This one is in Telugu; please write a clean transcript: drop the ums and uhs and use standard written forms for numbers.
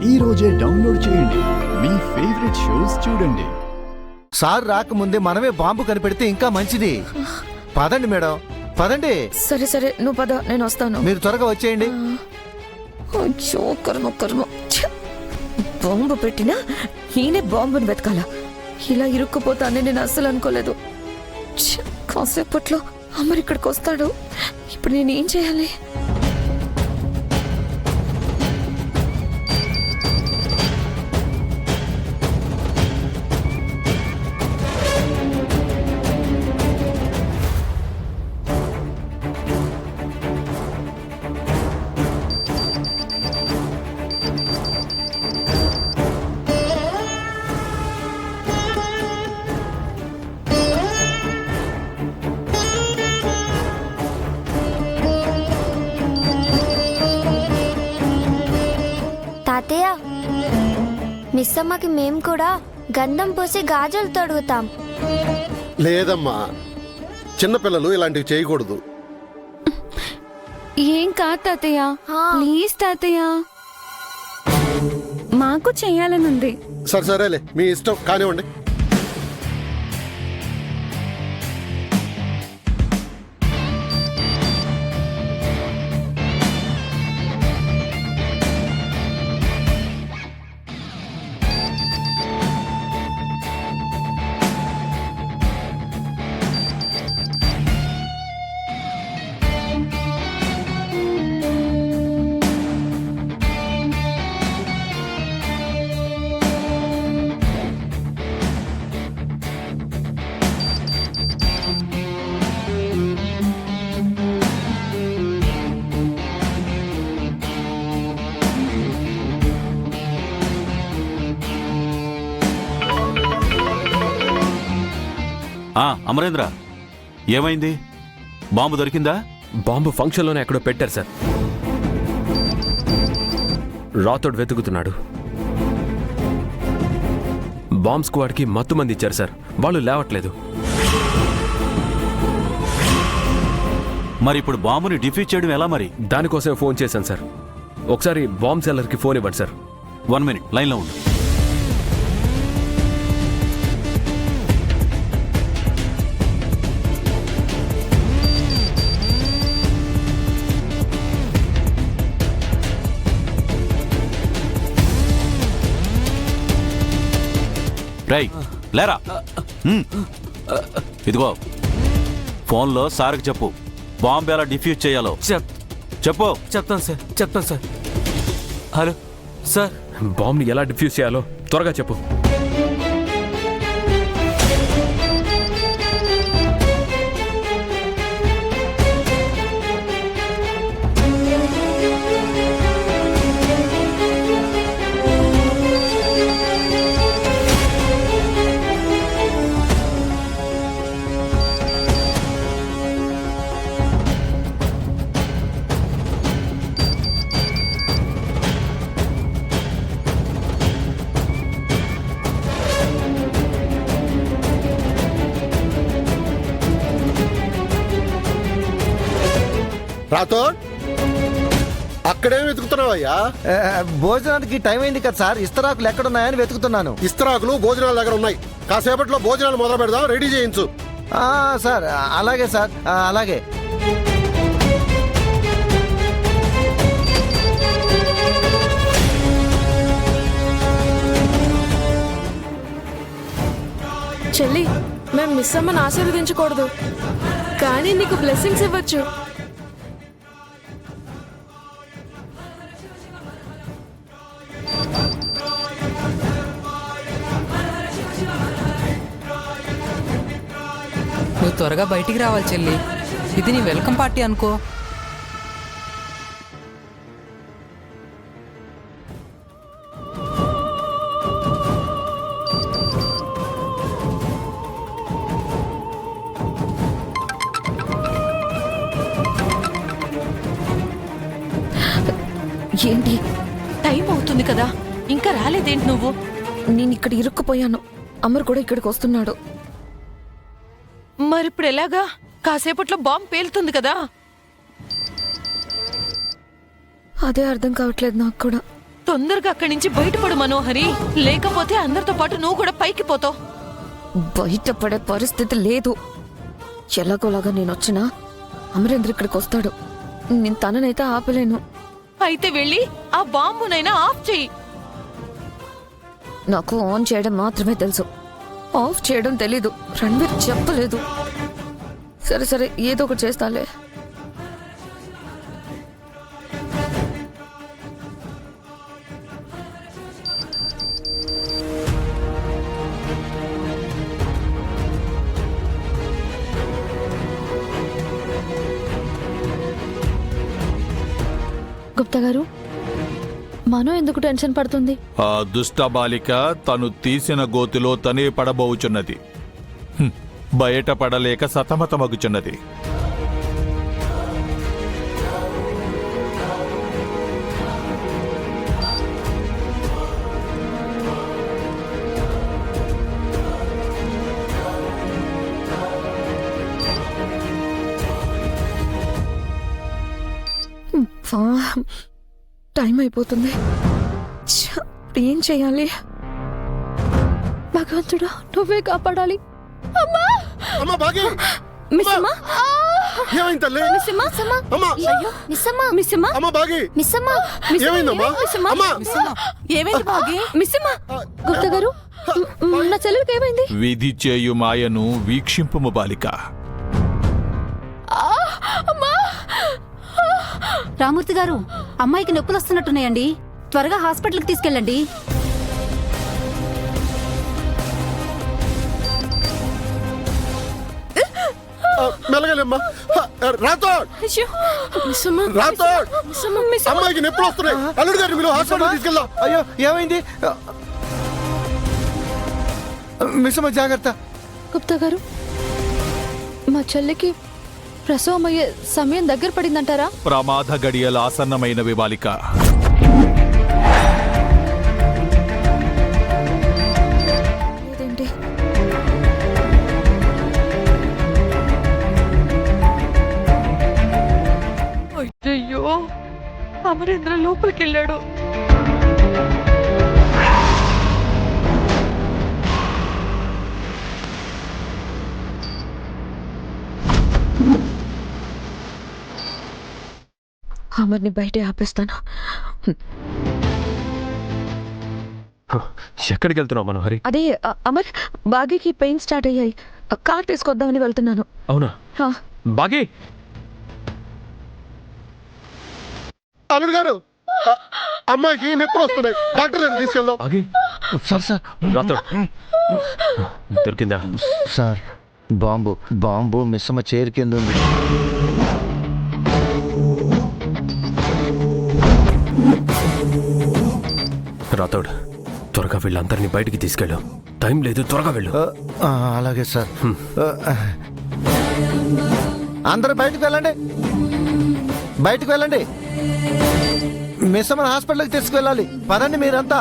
ఈ రోజే డౌన్లోడ్ చేయండి. మీ ఫేవరెట్ షోస్ చూడండి. సార్ రాకముందే మనమే బాంబు కనిపెడితే ఇంకా మంచిది. పదండి మేడం, పదండి. సరే సరే నువ్వు పద, నేను వస్తాను. మీరు త్వరగా వచ్చేయండి. అయ్యో కర్మ కర్మ. ఛ! బాంబు పెట్టినా ఈయనే బాంబుని వెతకాల. ఇలా ఇరుక్కుపోతానని నేను అస్సలు అనుకోలేదు. ఛ! కాసేపట్లో అమర్ ఇక్కడికి వస్తాడు. ఇప్పుడు నేను ఏం చేయాలి? తాతయ్య, మిస్ అమ్మకి మేము కూడా గంధం పోసి గాజులు తొడుగుతాం. లేదమ్మా, చిన్నపిల్లలు ఇలాంటివి చేయకూడదు. ఏం కాదు తాతయ్య, ప్లీజ్ తాతయ్య, మాకు చెయ్యాలనుంది. సరే సరేలే, మీ ఇష్టం కానివ్వండి. అమరేంద్ర, ఏమైంది? బాంబు దొరికిందా? బాంబు ఫంక్షన్లోనే ఎక్కడో పెట్టారు సార్. రాతోడు వెతుకుతున్నాడు. బాంబ్ స్క్వాడ్కి మత్తు మంది ఇచ్చారు సార్, వాళ్ళు లేవట్లేదు. మరి ఇప్పుడు బాంబుని డిఫ్యూజ్ చేయడం ఎలా? మరి దానికోసమే ఫోన్ చేశాను సార్. ఒకసారి బాంబ్ సెల్లర్కి ఫోన్ ఇవ్వండి సార్. 1 minute లైన్లో ఉండు. రై లేరా, ఇదిగో ఫోన్లో సార్కి చెప్పు, బాంబు ఎలా డిఫ్యూజ్ చేయాలో చెప్పు. చెప్తాను సార్. హలో సార్, బాంబ్ని ఎలా డిఫ్యూజ్ చేయాలో త్వరగా చెప్పు. రాథోడ్, అక్కడేం వెతుకుతున్నావయ్యా? భోజనానికి టైం అయింది కదా సార్, ఇస్తరాకులు ఎక్కడున్నాయని వెతుకుతున్నాను. ఇస్తరాకులు భోజనాల దగ్గర ఉన్నాయి. కాసేపట్లో భోజనాలు మొదలు పెడదాం, రెడీ చేయించు. సార్ అలాగే సార్, అలాగే. చెల్లి, మేము మిస్ అమ్మని ఆశీర్వదించకూడదు, కానీ నీకు బ్లెస్సింగ్స్ ఇవ్వచ్చు. నువ్వు త్వరగా బయటికి రావాలి చెల్లి, ఇది నీ వెల్కమ్ పార్టీ అనుకో. ఏంటి? టైం అవుతుంది కదా, ఇంకా రాలేదేంటి నువ్వు? నేను ఇక్కడ ఇరుక్కుపోయాను. అమర్ కూడా ఇక్కడికి వస్తున్నాడు. మరిప్పుడు ఎలాగా? కాసేపట్లో బాంబు పేలుతుంది కదా. అదే అర్థం కావట్లేదు నాకు కూడా. తొందరగా అక్కడి నుంచి బయటపడు మనోహరి, లేకపోతే అందరితో పాటు నువ్వు కూడా పైకి పోతావు. బయటపడే పరిస్థితి లేదు. ఎలాగోలాగా నేను వచ్చినా అమరేంద్ర ఇక్కడికి వస్తాడు. నేను తననైతే ఆపలేను. అయితే వెళ్ళి ఆ బాంబునైనా ఆఫ్ చెయ్యి. నాకు ఆన్ చేయడం మాత్రమే తెలుసు, ఆఫ్ చేయడం తెలీదు. రణ్వీర్ చెప్పలేదు. సరే సరే, ఏదో ఒకటి చేస్తాలే. గుప్తా గారు, మనో ఎందుకు టెన్షన్ పడుతుంది? ఆ దుష్ట బాలిక తను తీసిన గోతిలో తనే పడబోచున్నది. బయట పడలేక సతమతమగుచున్నది. టైం అయిపోతుంది. ఏం చేయాలి? భగవంతుడా, నువ్వే కాపాడాలి. అమ్మా! అమ్మా భాగి, మిస్సమ్మా! ఏమైంది తల్లి? మిస్సమ్మా! అమ్మా, మిస్సమ్మా మిస్సమ్మా! అమ్మా భాగి, మిస్సమ్మా ఏమైందమ్మా? అమ్మా, ఏమైంది బాగి? మిస్సమ్మా! గుప్తా గారు, నా చెల్లెలికి ఏమైంది? విధి చేయు మాయను వీక్షింపుము బాలిక. రామూర్తి గారు, అమ్మాయికి నొప్పులు వస్తున్నట్టున్నాయండి. త్వరగా హాస్పిటల్కి తీసుకెళ్ళండి. మెల్లగలేమ్మా. రాతో మిస్సమ్మా! రాతో మిస్సమ్మా! అమ్మాయికి నొప్పులు వస్తున్నాయి. అల్లుడు గారిని మీరు హాస్పిటల్ తీసుకెళ్దాం. అయ్యో, ఏమైంది? మిస్సమ్మ జాగ్రత్త. గుప్తా గారు, మా చెల్లికి ప్రసవం అయ్యే సమయం దగ్గర పడిందంటారా? ప్రమాద గడియల ఆసన్నమైనవి బాలిక. లేదేంటి? అయ్యో, అమరేంద్ర లోపలికి వెళ్ళాడు. అమర్ని బయటే ఆపేస్తాను. ఎక్కడికి వెళ్తున్నావు మనోహరి? అదే అమర్, బాగీకి పెయిన్ స్టార్ట్ అయ్యాయి. కార్ తీసుకొద్దామని వెళ్తున్నాను. అవునా? బాగి, అల్లుడు గారు, అమ్మాయికి నొప్పులు వస్తున్నాయి. డాక్టర్ దగ్గరికి తీసుకెళ్దాం. బాగి. సార్ రాతోడు. దొరికిందా? సార్, బాంబు మిస్సమ్మ చైర్ కింద ఉంది. రాతోడు, త్వరగా వీళ్ళందరినీ బయటికి తీసుకెళ్ళు. టైం లేదు, త్వరగా వెళ్ళు. అలాగే సార్. అందరూ బయటకు వెళ్ళండి, బయటకు వెళ్ళండి. మిస్సమ్మని హాస్పిటల్కి తీసుకువెళ్ళాలి. పదండి మీరంతా.